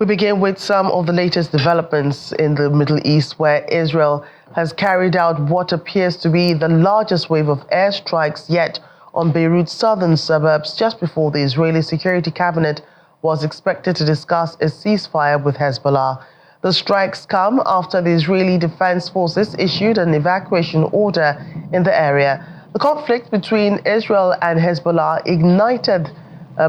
We begin with some of the latest developments in the Middle East, where Israel has carried out what appears to be the largest wave of airstrikes yet on Beirut's southern suburbs, just before the Israeli Security Cabinet was expected to discuss a ceasefire with Hezbollah. The strikes come after the Israeli Defense Forces issued an evacuation order in the area. The conflict between Israel and Hezbollah, ignited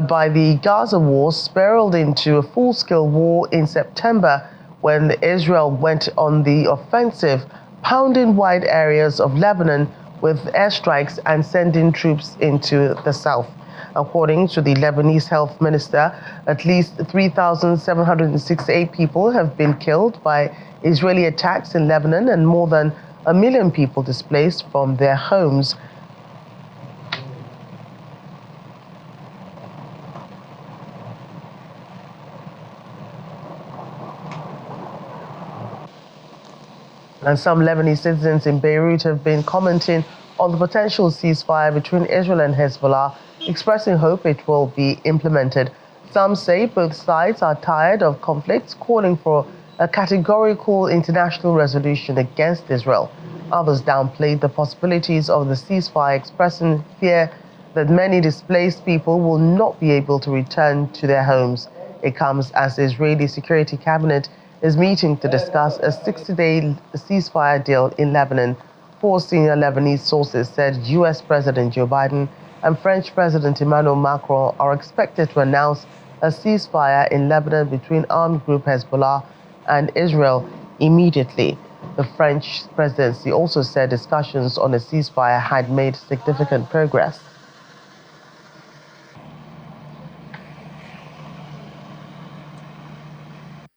by the Gaza war, spiraled into a full-scale war in September when Israel went on the offensive, pounding wide areas of Lebanon with airstrikes and sending troops into the south. According to the Lebanese health minister, at least 3,768 people have been killed by Israeli attacks in Lebanon and more than 1 million people displaced from their homes. And some Lebanese citizens in Beirut have been commenting on the potential ceasefire between Israel and Hezbollah, expressing hope it will be implemented. Some say both sides are tired of conflicts, calling for a categorical international resolution against Israel. Others downplayed the possibilities of the ceasefire, expressing fear that many displaced people will not be able to return to their homes. It comes as the Israeli Security Cabinet is meeting to discuss a 60-day ceasefire deal in Lebanon. 4 senior Lebanese sources said U.S. President Joe Biden and French President Emmanuel Macron are expected to announce a ceasefire in Lebanon between armed group Hezbollah and Israel immediately. The French presidency also said discussions on a ceasefire had made significant progress.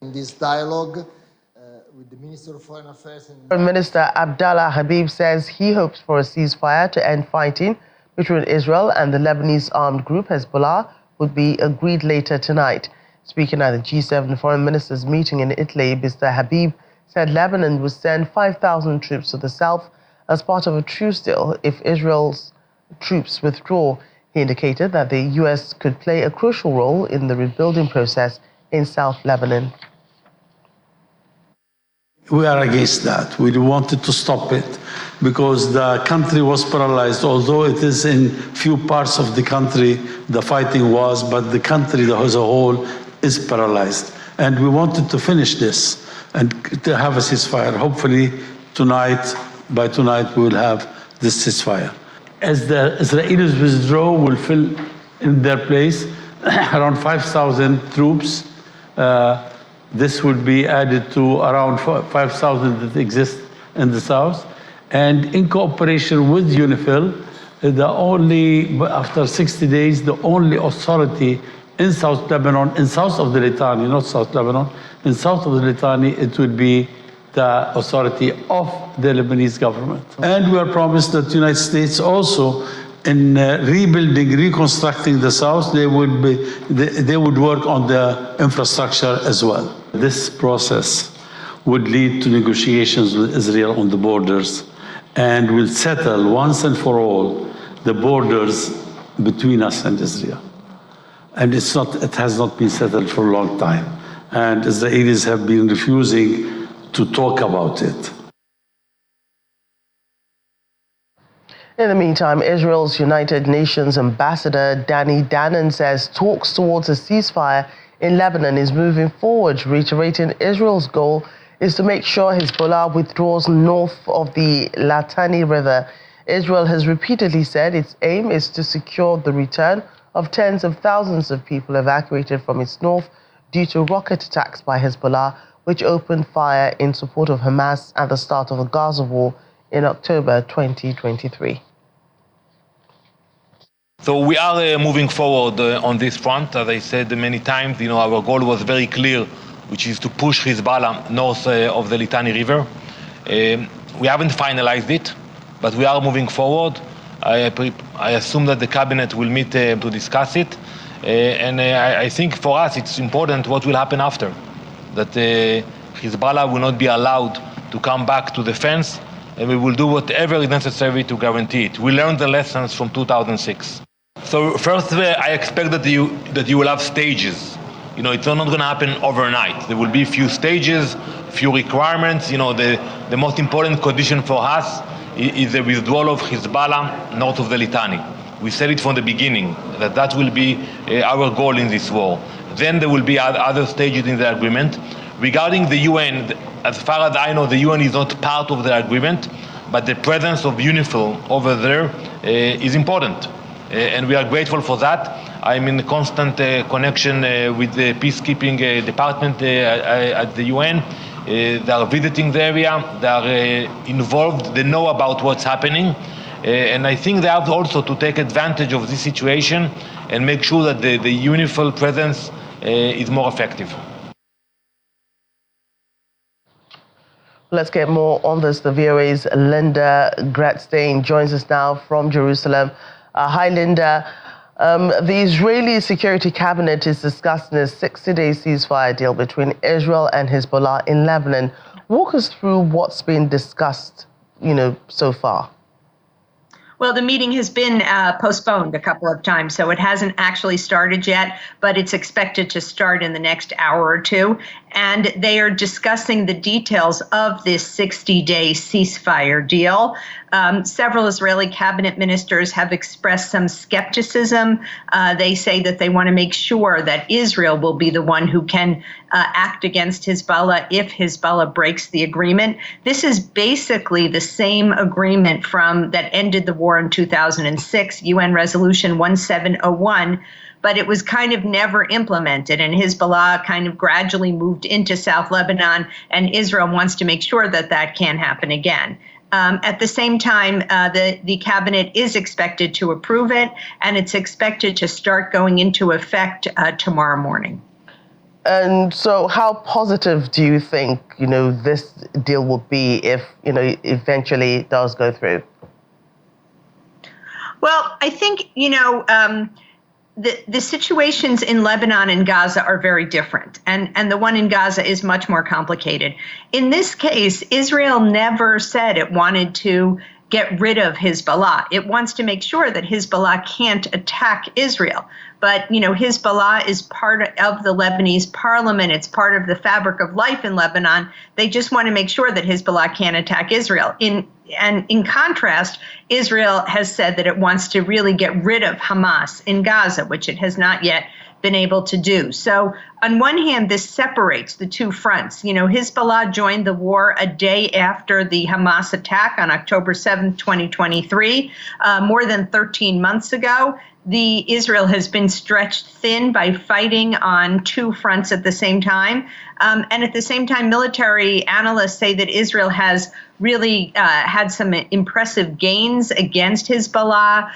In this dialogue with the Minister of Foreign Affairs and Foreign Minister Abdallah Habib says he hopes for a ceasefire to end fighting between Israel and the Lebanese armed group Hezbollah would be agreed later tonight. Speaking at the G7 foreign ministers meeting in Italy, Mr. Habib said Lebanon would send 5,000 troops to the south as part of a truce deal if Israel's troops withdraw. He indicated that the U.S. could play a crucial role in the rebuilding process in South Lebanon. We are against that. We wanted to stop it because the country was paralyzed. Although it is in few parts of the country the fighting was, but the country as a whole is paralyzed. And we wanted to finish this and to have a ceasefire. Hopefully tonight, by tonight, we will have this ceasefire. As the Israelis withdraw, will fill in their place around 5,000 troops. This would be added to around 5,000 that exist in the south. And in cooperation with UNIFIL, after 60 days, the only authority in South Lebanon, in south of the Litani, not South Lebanon, in south of the Litani, it would be the authority of the Lebanese government. And we are promised that the United States also, in rebuilding, reconstructing the south, they would work on the infrastructure as well. This process would lead to negotiations with Israel on the borders and will settle once and for all the borders between us and Israel. And it has not been settled for a long time. And Israelis have been refusing to talk about it. In the meantime, Israel's United Nations ambassador Danny Danon says talks towards a ceasefire in Lebanon is moving forward, reiterating Israel's goal is to make sure Hezbollah withdraws north of the Litani River. Israel has repeatedly said its aim is to secure the return of tens of thousands of people evacuated from its north due to rocket attacks by Hezbollah, which opened fire in support of Hamas at the start of the Gaza war in October 2023. So we are moving forward on this front. As I said many times, our goal was very clear, which is to push Hezbollah north of the Litani River. We haven't finalized it, but we are moving forward. I assume that the cabinet will meet to discuss it. And I think for us it's important what will happen after. That Hezbollah will not be allowed to come back to the fence, and we will do whatever is necessary to guarantee it. We learned the lessons from 2006. So first, I expect that you will have stages. it's not going to happen overnight. There will be a few stages, few requirements. The most important condition for us is the withdrawal of Hezbollah north of the Litani. We said it from the beginning that will be our goal in this war. Then there will be other stages in the agreement. Regarding the UN, as far as I know, the UN is not part of the agreement, but the presence of UNIFIL over there is important. And we are grateful for that. I'm in constant connection with the peacekeeping department at the UN. They are visiting the area, they are involved, they know about what's happening. And I think they have also to take advantage of this situation and make sure that the UNIFIL presence is more effective. Let's get more on this. The VOA's Linda Gradstein joins us now from Jerusalem. Hi, Linda. The Israeli Security Cabinet is discussing a 60-day ceasefire deal between Israel and Hezbollah in Lebanon. Walk us through what's been discussed, so far. Well, the meeting has been postponed a couple of times, so it hasn't actually started yet, but it's expected to start in the next hour or two. And they are discussing the details of this 60-day ceasefire deal. Several Israeli cabinet ministers have expressed some skepticism. They say that they want to make sure that Israel will be the one who can act against Hezbollah if Hezbollah breaks the agreement. This is basically the same agreement that ended the war in 2006, UN Resolution 1701, but it was kind of never implemented, and Hezbollah kind of gradually moved into South Lebanon, and Israel wants to make sure that that can't happen again. At the same time, the cabinet is expected to approve it, and it's expected to start going into effect tomorrow morning. And so how positive do you think, this deal will be if, eventually it does go through? Well, I think, the situations in Lebanon and Gaza are very different, and the one in Gaza is much more complicated. In this case, Israel never said it wanted to get rid of Hezbollah. It wants to make sure that Hezbollah can't attack Israel. But, Hezbollah is part of the Lebanese parliament. It's part of the fabric of life in Lebanon. They just want to make sure that Hezbollah can't attack Israel. In contrast, Israel has said that it wants to really get rid of Hamas in Gaza, which it has not yet been able to do. So on one hand, this separates the two fronts. Hezbollah joined the war a day after the Hamas attack on October 7th, 2023, more than 13 months ago. Israel has been stretched thin by fighting on two fronts at the same time. And at the same time, military analysts say that Israel has really had some impressive gains against Hezbollah,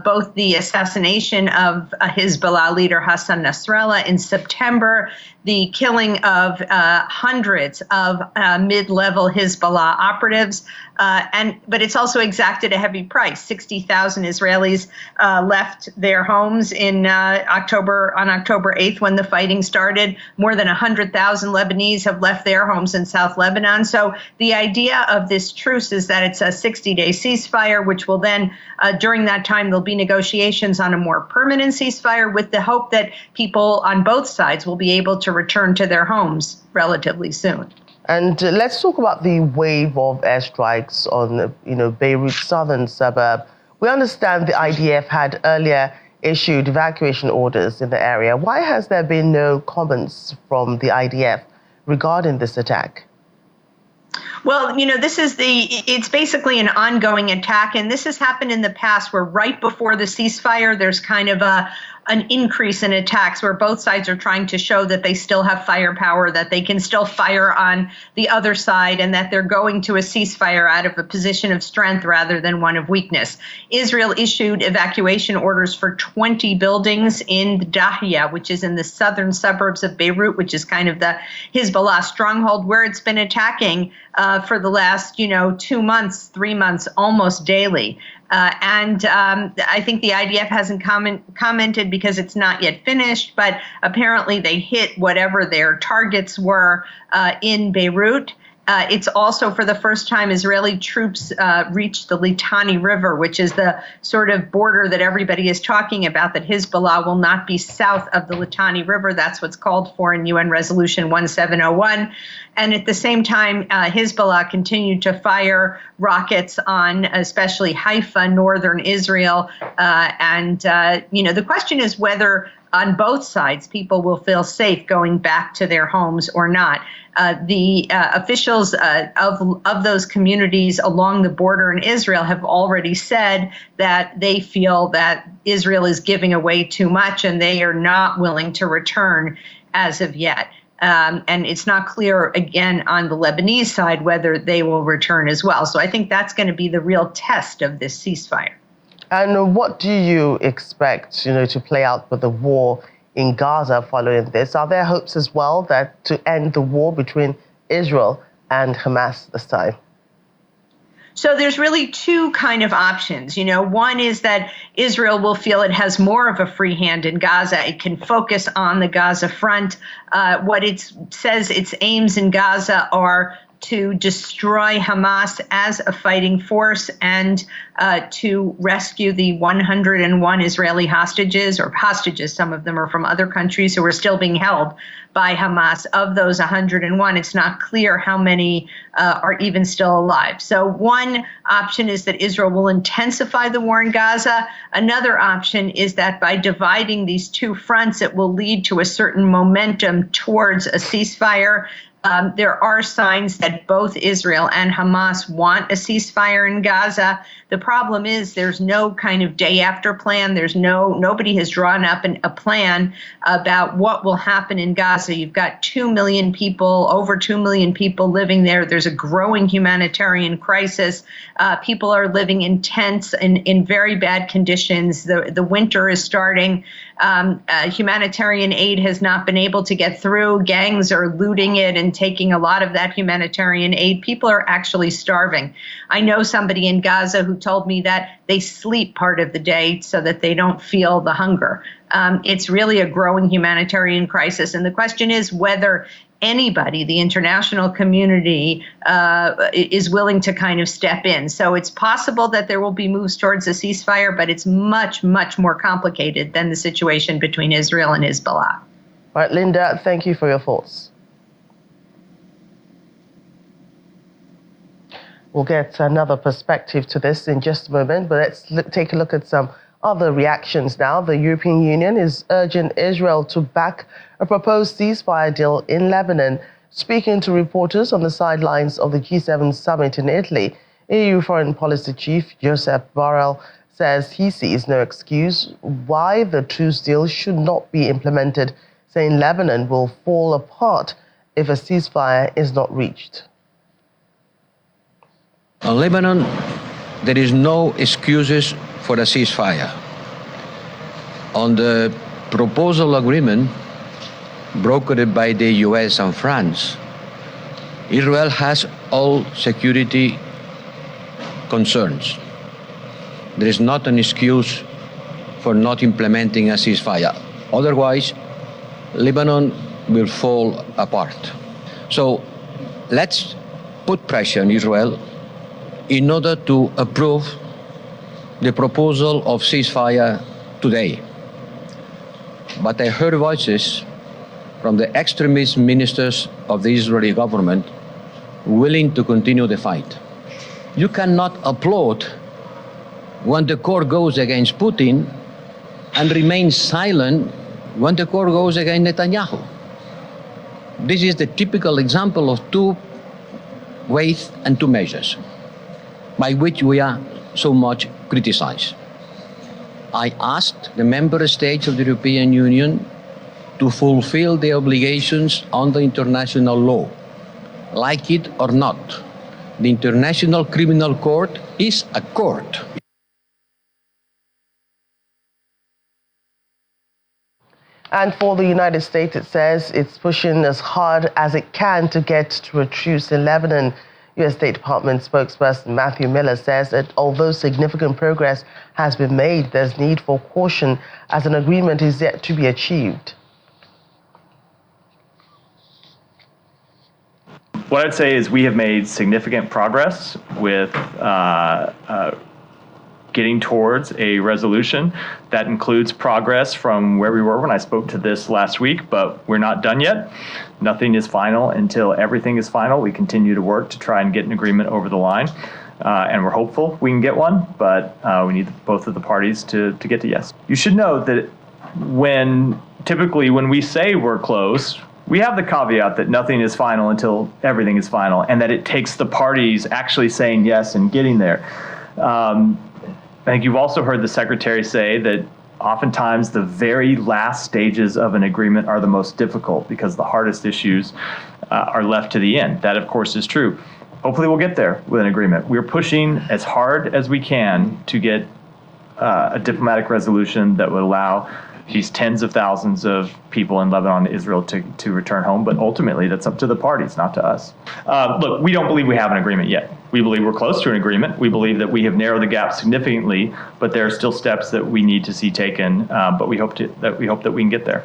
both the assassination of Hezbollah leader Hassan Nasrallah in September, the killing of hundreds of mid-level Hezbollah operatives, but it's also exacted a heavy price. 60,000 Israelis left their homes on October 8th when the fighting started. More than 100,000 Lebanese have left their homes in South Lebanon. So the idea of this truce is that it's a 60-day ceasefire, which will then, during that time, there'll be negotiations on a more permanent ceasefire with the hope that people on both sides will be able to return to their homes relatively soon. And let's talk about the wave of airstrikes on, Beirut's southern suburb. We understand the IDF had earlier issued evacuation orders in the area. Why has there been no comments from the IDF regarding this attack? Well, it's basically an ongoing attack, and this has happened in the past where right before the ceasefire, there's kind of an increase in attacks where both sides are trying to show that they still have firepower, that they can still fire on the other side, and that they're going to a ceasefire out of a position of strength rather than one of weakness. Israel issued evacuation orders for 20 buildings in Dahia, which is in the southern suburbs of Beirut, which is kind of the Hezbollah stronghold where it's been attacking for the last, 2 months, 3 months, almost daily. And I think the IDF hasn't commented because it's not yet finished, but apparently they hit whatever their targets were in Beirut. It's also, for the first time, Israeli troops reached the Litani River, which is the sort of border that everybody is talking about, that Hezbollah will not be south of the Litani River. That's what's called for in UN Resolution 1701. And at the same time, Hezbollah continued to fire rockets on especially Haifa, northern Israel. The question is whether on both sides people will feel safe going back to their homes or not. The officials of those communities along the border in Israel have already said that they feel that Israel is giving away too much and they are not willing to return as of yet. And it's not clear, again, on the Lebanese side whether they will return as well. So I think that's going to be the real test of this ceasefire. And what do you expect, to play out with the war in Gaza following this? Are there hopes as well that to end the war between Israel and Hamas this time? So there's really two kind of options. One is that Israel will feel it has more of a free hand in Gaza. It can focus on the Gaza front. What it says its aims in Gaza are to destroy Hamas as a fighting force and to rescue the 101 Israeli hostages, some of them are from other countries, who are still being held by Hamas. Of those 101, it's not clear how many are even still alive. So one option is that Israel will intensify the war in Gaza. Another option is that by dividing these two fronts, it will lead to a certain momentum towards a ceasefire. There are signs that both Israel and Hamas want a ceasefire in Gaza. The problem is there's no kind of day after plan. Nobody has drawn up a plan about what will happen in Gaza. You've got 2 million people, over 2 million people living there. There's a growing humanitarian crisis. People are living in tents in very bad conditions. The winter is starting. Humanitarian aid has not been able to get through. Gangs are looting it and taking a lot of that humanitarian aid. People are actually starving. I know somebody in Gaza who told me that they sleep part of the day so that they don't feel the hunger. It's really a growing humanitarian crisis. And the question is whether anybody, the international community, is willing to kind of step in. So it's possible that there will be moves towards a ceasefire, but it's much, much more complicated than the situation between Israel and Hezbollah. All right, Linda, thank you for your thoughts. We'll get another perspective to this in just a moment, but let's take a look at some other reactions now. The European Union is urging Israel to back a proposed ceasefire deal in Lebanon. Speaking to reporters on the sidelines of the G7 summit in Italy, EU Foreign Policy Chief Josep Borrell says he sees no excuse why the truce deal should not be implemented, saying Lebanon will fall apart if a ceasefire is not reached. On Lebanon, there is no excuses for a ceasefire. On the proposal agreement brokered by the US and France, Israel has all security concerns. There is not an excuse for not implementing a ceasefire. Otherwise, Lebanon will fall apart. So let's put pressure on Israel in order to approve the proposal of ceasefire today. But I heard voices from the extremist ministers of the Israeli government willing to continue the fight. You cannot applaud when the court goes against Putin and remain silent when the court goes against Netanyahu. This is the typical example of two ways and two measures by which we are so much criticized. I asked the member states of the European Union to fulfill their obligations under international law. Like it or not, the International Criminal Court is a court. And for the United States, it says it's pushing as hard as it can to get to a truce in Lebanon. U.S. State Department spokesperson Matthew Miller says that although significant progress has been made, there's need for caution as an agreement is yet to be achieved. What I'd say is we have made significant progress with getting towards a resolution. That includes progress from where we were when I spoke to this last week, but we're not done yet. Nothing is final until everything is final. We continue to work to try and get an agreement over the line, and we're hopeful we can get one, but we need both of the parties to get to yes. You should know that typically when we say we're close, we have the caveat that nothing is final until everything is final, and that it takes the parties actually saying yes and getting there. I think you've also heard the Secretary say that oftentimes the very last stages of an agreement are the most difficult because the hardest issues are left to the end. That, of course, is true. Hopefully we'll get there with an agreement. We're pushing as hard as we can to get a diplomatic resolution that would allow these tens of thousands of people in Lebanon and Israel to return home, but ultimately that's up to the parties, not to us. Look, we don't believe we have an agreement yet. We believe we're close to an agreement. We believe that we have narrowed the gap significantly, but there are still steps that we need to see taken, but we hope that we can get there.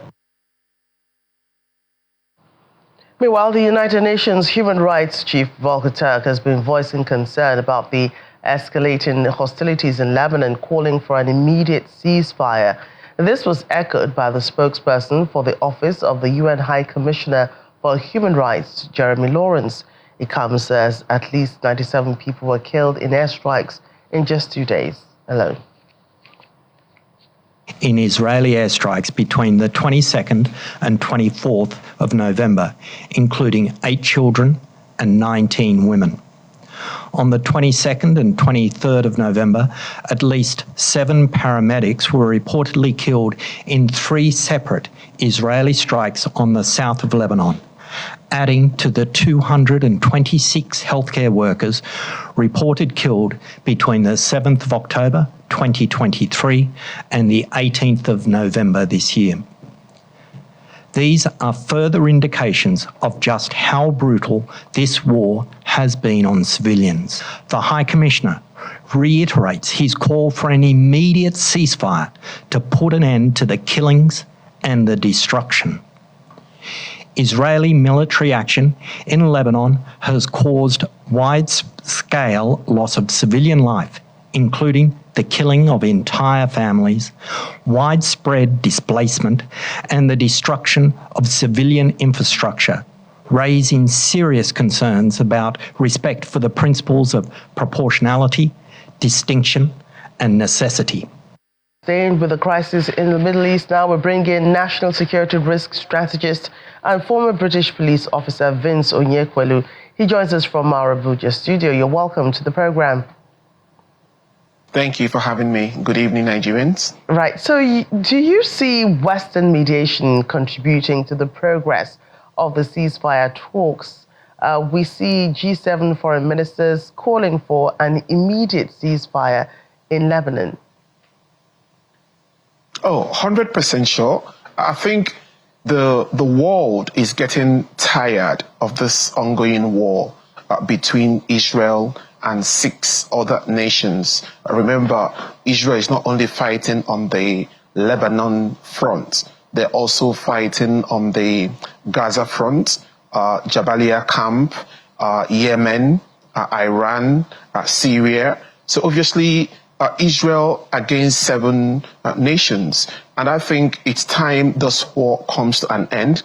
Meanwhile, the United Nations Human Rights Chief Volker Turk has been voicing concern about the escalating hostilities in Lebanon, calling for an immediate ceasefire. This was echoed by the spokesperson for the Office of the UN High Commissioner for Human Rights, Jeremy Lawrence. It comes as at least 97 people were killed in airstrikes in just 2 days alone. In Israeli airstrikes between the 22nd and 24th of November, including 8 children and 19 women. On the 22nd and 23rd of November, at least 7 paramedics were reportedly killed in 3 separate Israeli strikes on the south of Lebanon, adding to the 226 healthcare workers reported killed between the 7th of October 2023 and the 18th of November this year. These are further indications of just how brutal this war has been on civilians. The High Commissioner reiterates his call for an immediate ceasefire to put an end to the killings and the destruction. Israeli military action in Lebanon has caused wide-scale loss of civilian life, including the killing of entire families, widespread displacement, and the destruction of civilian infrastructure, raising serious concerns about respect for the principles of proportionality, distinction, and necessity. Staying with the crisis in the Middle East now, we bring in national security risk strategist and former British police officer Vince Onyekwelu. He joins us from our Abuja studio. You're welcome to the program. Thank you for having me. Good evening, Nigerians. Right. So do you see Western mediation contributing to the progress of the ceasefire talks? We see G7 foreign ministers calling for an immediate ceasefire in Lebanon. Oh, 100% sure. I think the world is getting tired of this ongoing war between Israel and 6 other nations. Remember, Israel is not only fighting on the Lebanon front, they're also fighting on the Gaza front, Jabalia camp, Yemen, Iran, Syria. So obviously, Israel against 7 nations. And I think it's time this war comes to an end.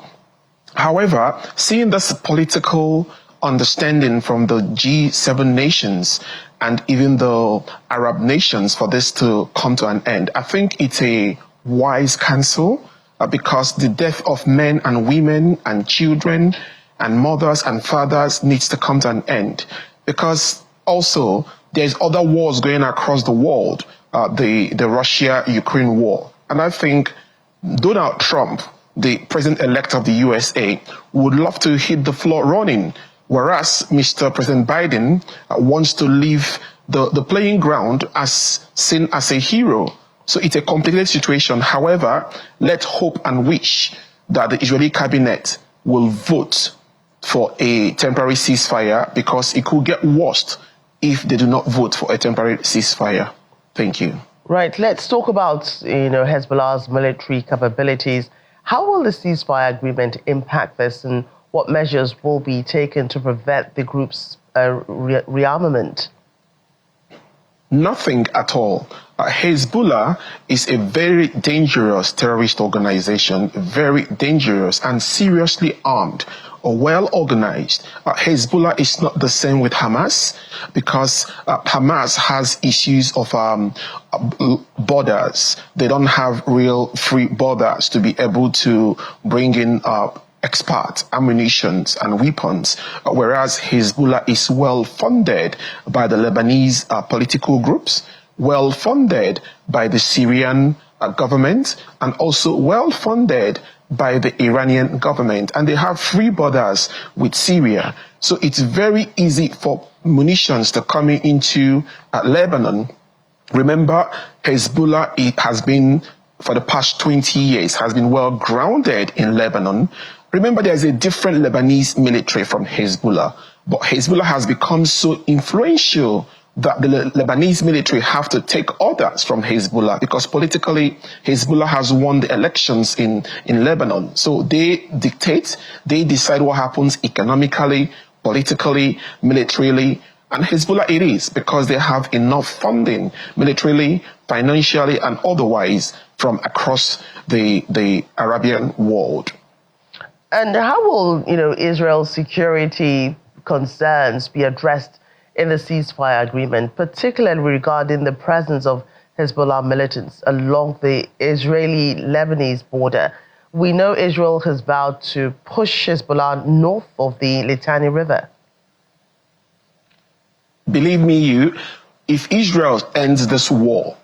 However, seeing this political understanding from the G7 nations and even the Arab nations for this to come to an end, I think it's a wise counsel because the death of men and women and children and mothers and fathers needs to come to an end. Because also there's other wars going across the world, the Russia-Ukraine war. And I think Donald Trump, the president-elect of the USA, would love to hit the floor running, whereas Mr. President Biden wants to leave the playing ground as seen as a hero. So it's a complicated situation. However, let's hope and wish that the Israeli cabinet will vote for a temporary ceasefire, because it could get worse if they do not vote for a temporary ceasefire. Thank you. Right. Let's talk about, Hezbollah's military capabilities. How will the ceasefire agreement impact this, and what measures will be taken to prevent the group's rearmament? Nothing at all. Hezbollah is a very dangerous terrorist organization, very dangerous and seriously armed or well organized. Hezbollah is not the same with Hamas, because Hamas has issues of borders. They don't have real free borders to be able to bring in experts, ammunitions and weapons, whereas Hezbollah is well funded by the Lebanese political groups, well funded by the Syrian government, and also well funded by the Iranian government, and they have free borders with Syria. So it's very easy for munitions to come into Lebanon. Remember, Hezbollah, it has been, for the past 20 years, has been well grounded in Lebanon. Remember, there's a different Lebanese military from Hezbollah, but Hezbollah has become so influential that the Lebanese military have to take orders from Hezbollah, because politically, Hezbollah has won the elections in Lebanon. So they dictate, they decide what happens economically, politically, militarily, and Hezbollah it is, because they have enough funding militarily, financially, and otherwise from across the Arabian world. And how will, Israel's security concerns be addressed in the ceasefire agreement, particularly regarding the presence of Hezbollah militants along the Israeli-Lebanese border? We know Israel has vowed to push Hezbollah north of the Litani River. Believe me, if Israel ends this war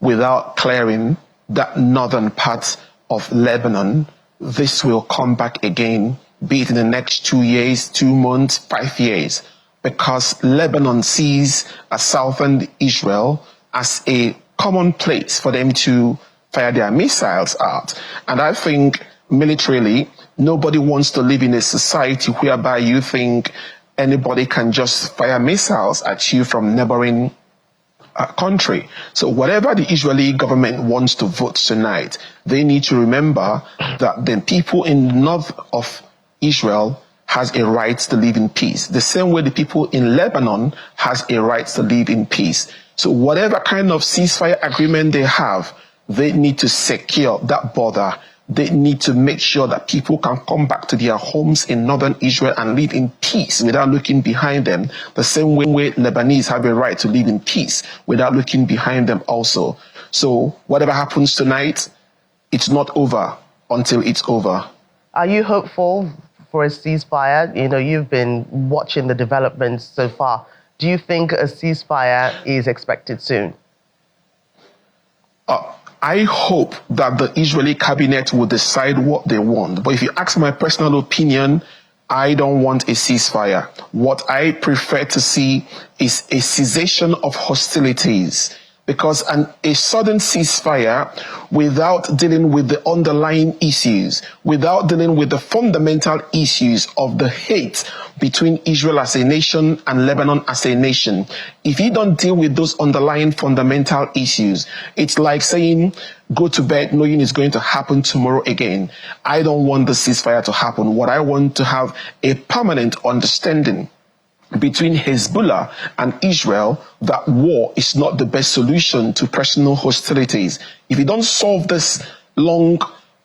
without clearing that northern part of Lebanon, this will come back again, be it in the next 2 years, 2 months, 5 years, because Lebanon sees southern Israel as a common place for them to fire their missiles at. And I think militarily, nobody wants to live in a society whereby you think anybody can just fire missiles at you from neighboring country. So whatever the Israeli government wants to vote tonight, they need to remember that the people in the north of Israel has a right to live in peace. The same way the people in Lebanon has a right to live in peace. So whatever kind of ceasefire agreement they have, they need to secure that border. They need to make sure that people can come back to their homes in northern Israel and live in peace without looking behind them. The same way Lebanese have a right to live in peace without looking behind them also. So whatever happens tonight, it's not over until it's over. Are you hopeful for a ceasefire? You've been watching the developments so far. Do you think a ceasefire is expected soon? I hope that the Israeli cabinet will decide what they want. But if you ask my personal opinion, I don't want a ceasefire. What I prefer to see is a cessation of hostilities. Because a sudden ceasefire without dealing with the underlying issues, without dealing with the fundamental issues of the hate between Israel as a nation and Lebanon as a nation, if you don't deal with those underlying fundamental issues, it's like saying, go to bed knowing it's going to happen tomorrow again. I don't want the ceasefire to happen. What I want to have a permanent understanding between Hezbollah and Israel that war is not the best solution to personal hostilities. If you don't solve this long,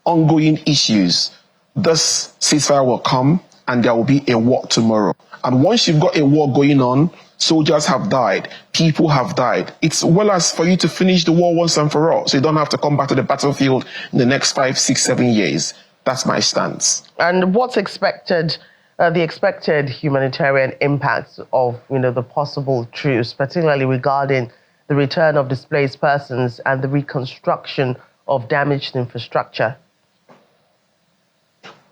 ongoing issues, this ceasefire will come and there will be a war tomorrow. And once you've got a war going on, soldiers have died, people have died. It's well as for you to finish the war once and for all, so you don't have to come back to the battlefield in the next 5, 6, 7 years. That's my stance. And what's expected? The expected humanitarian impacts of, the possible truce, particularly regarding the return of displaced persons and the reconstruction of damaged infrastructure?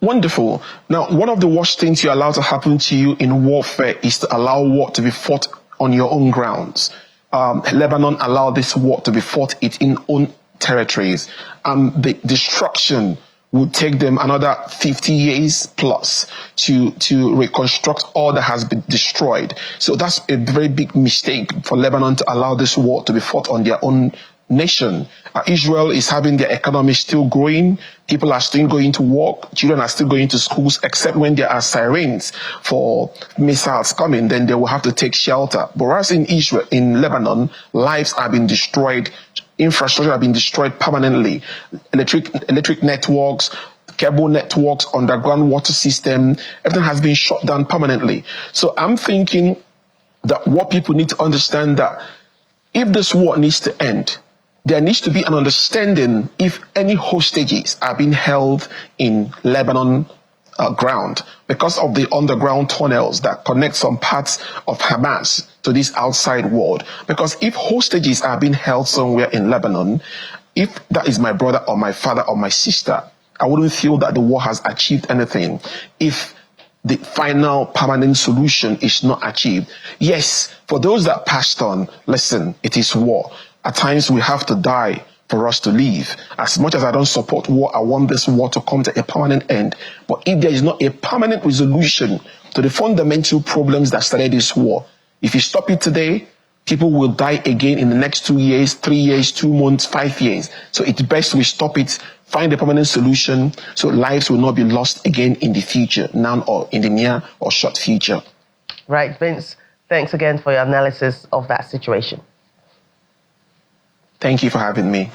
Wonderful. Now, one of the worst things you allow to happen to you in warfare is to allow war to be fought on your own grounds. Lebanon allowed this war to be fought in own territories. The destruction would take them another 50 years plus to reconstruct all that has been destroyed. So that's a very big mistake for Lebanon to allow this war to be fought on their own nation. Israel is having their economy still growing. People are still going to work. Children are still going to schools, except when there are sirens for missiles coming, then they will have to take shelter. But whereas in Israel, in Lebanon, lives have been destroyed. Infrastructure have been destroyed permanently. Electric networks, cable networks, underground water system, everything has been shut down permanently. So I'm thinking that what people need to understand that if this war needs to end, there needs to be an understanding if any hostages are being held in Lebanon ground because of the underground tunnels that connect some parts of Hamas to this outside world. Because if hostages are being held somewhere in Lebanon, if that is my brother or my father or my sister, I wouldn't feel that the war has achieved anything if the final permanent solution is not achieved. Yes, for those that passed on, listen, it is war. At times we have to die for us to live. As much as I don't support war, I want this war to come to a permanent end. But if there is not a permanent resolution to the fundamental problems that started this war, if you stop it today, people will die again in the next 2 years, 3 years, 2 months, 5 years. So it's best we stop it, find a permanent solution so lives will not be lost again in the future, now or in the near or short future. Right, Vince, thanks again for your analysis of that situation. Thank you for having me.